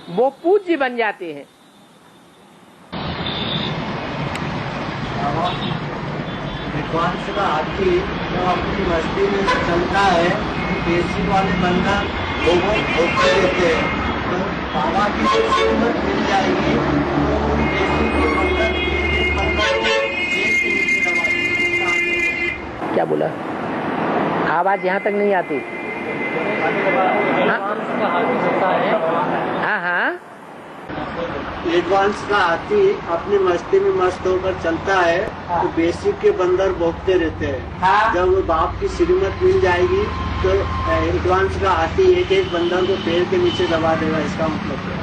वो पूज्य बन जाते हैं। विद्वांस का हाथी जो अपनी मस्ती में चलता है, पेशी वाले बंदा लोगों भोगते रहते हैं, तो बाबा की जो कीमत मिल जाएगी तो उन पेशी के बंदर क्या बोला? आवाज यहाँ तक नहीं आती। हाँ हाँ, विद्वांस का हाथी अपनी मस्ती में मस्त होकर चलता है, तो बेसिक के बंदर भोगते रहते हैं। जब बाप की श्रीमत मिल जाएगी तो विद्वांस का हाथी एक एक बंदर को पैर के नीचे दबा देगा। इसका मतलब है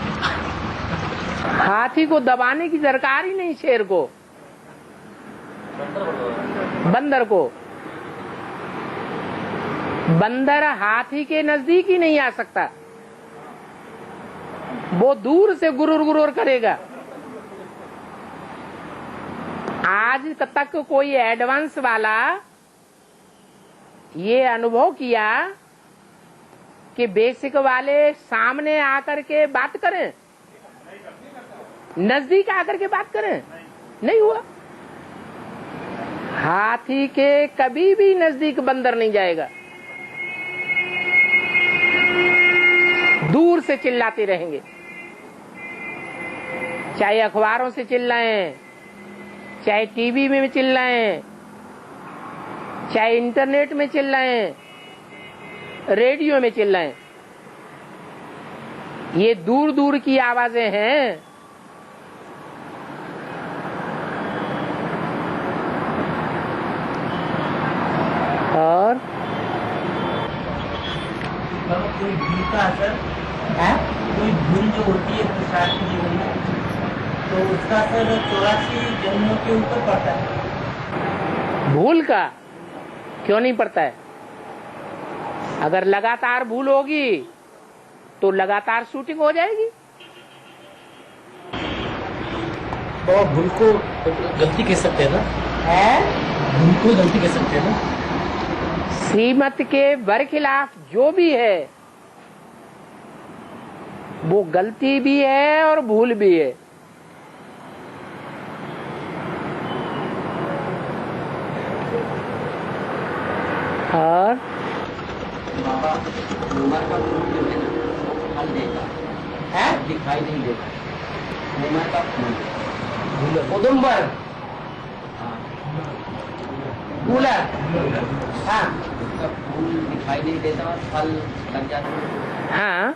हाथी को दबाने की दरकार ही नहीं, शेर को, बंदर को। बंदर हाथी के नजदीक ही नहीं आ सकता। वो दूर से गुरुर गुरुर करेगा। आज तक कोई एडवांस वाला ये अनुभव किया कि बेसिक वाले सामने आकर के बात करें, नजदीक आकर के बात करें? नहीं हुआ। हाथी के कभी भी नजदीक बंदर नहीं जाएगा, दूर से चिल्लाते रहेंगे, चाहे अखबारों से चिल्लाएं, चाहे टीवी में चिल्लाएं, चाहे इंटरनेट में चिल्लाएं, रेडियो में चिल्लाएं। ये दूर दूर की आवाजें हैं। और कोई भूल का असर है, कोई भूल जो होती है पुरुषार्थ के जीवन में, तो उसका असर 84 जन्मों के ऊपर पड़ता है। भूल का क्यों नहीं पड़ता है? अगर लगातार भूल होगी तो लगातार शूटिंग हो जाएगी। बाबा भूल को गलती कह सकते हैं ना? भूल को गलती कह सकते हैं ना? श्रीमत के बरखिलाफ जो भी है वो गलती भी है और भूल भी है। और बाबा उमर का फूल जो है ना फल देता है, दिखाई नहीं देता। उमर का फूल उदुम्बर, कूलर, हाँ, उसका फूल दिखाई नहीं देता और फल लग जाता है। हाँ,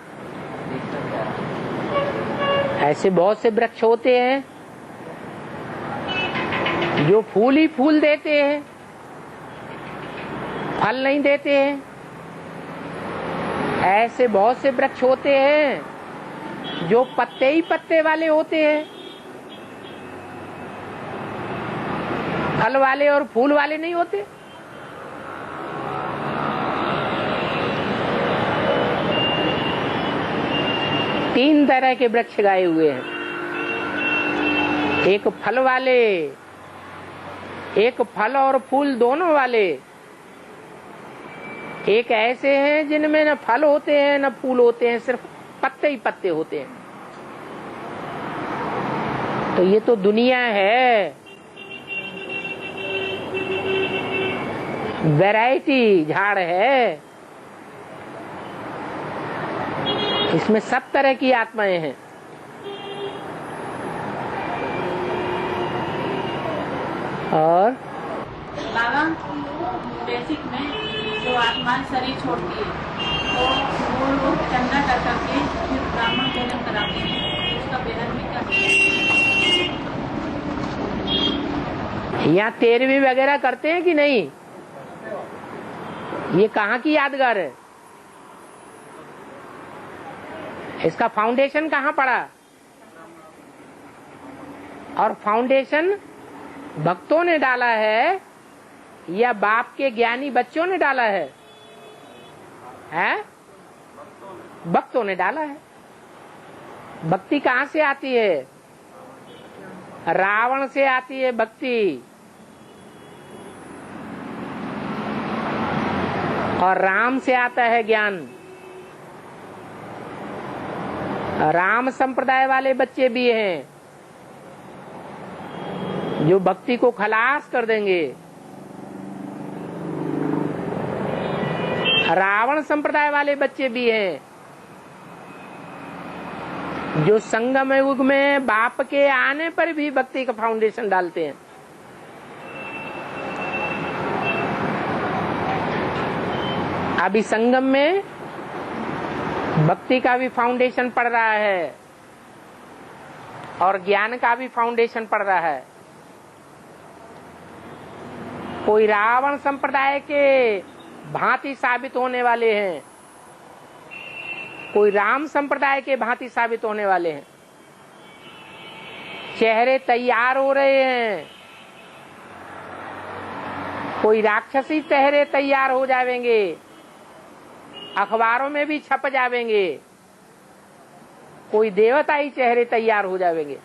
ऐसे बहुत से वृक्ष होते हैं जो फूल ही फूल देते हैं, फल नहीं देते हैं। ऐसे बहुत से वृक्ष होते हैं जो पत्ते ही पत्ते वाले होते हैं, फल वाले और फूल वाले नहीं होते। तीन तरह के वृक्ष गाए हुए हैं, एक फल वाले, एक फल और फूल दोनों वाले, एक ऐसे हैं जिनमें न फल होते हैं न फूल होते हैं, सिर्फ पत्ते ही पत्ते होते हैं। तो ये तो दुनिया है, वैरायटी झाड़ है, इसमें सब तरह की आत्माएं हैं। और बाबा बेसिक में जो आत्मा शरीर छोड़ती है तो वो लोग चंदा कर करके फिर ब्राह्मण भोजन कराते हैं, उसका बेहद भी यहाँ 13वीं वगैरह करते हैं कि नहीं? ये कहाँ की यादगार है? इसका फाउंडेशन कहाँ पड़ा? और फाउंडेशन भक्तों ने डाला है या बाप के ज्ञानी बच्चों ने डाला है? हैं? भक्तों ने डाला है। भक्ति कहाँ से आती है? रावण से आती है भक्ति, और राम से आता है ज्ञान। राम संप्रदाय वाले बच्चे भी हैं जो भक्ति को खलास कर देंगे। रावण संप्रदाय वाले बच्चे भी हैं जो संगम युग में बाप के आने पर भी भक्ति का फाउंडेशन डालते हैं। अभी संगम में भक्ति का भी फाउंडेशन पड़ रहा है और ज्ञान का भी फाउंडेशन पड़ रहा है। कोई रावण संप्रदाय के भांति साबित होने वाले हैं, कोई राम संप्रदाय के भांति साबित होने वाले हैं। चेहरे तैयार हो रहे हैं, कोई राक्षसी चेहरे तैयार हो जाएंगे, अखबारों में भी छप जाएंगे, कोई देवता ही चेहरे तैयार हो जाएंगे।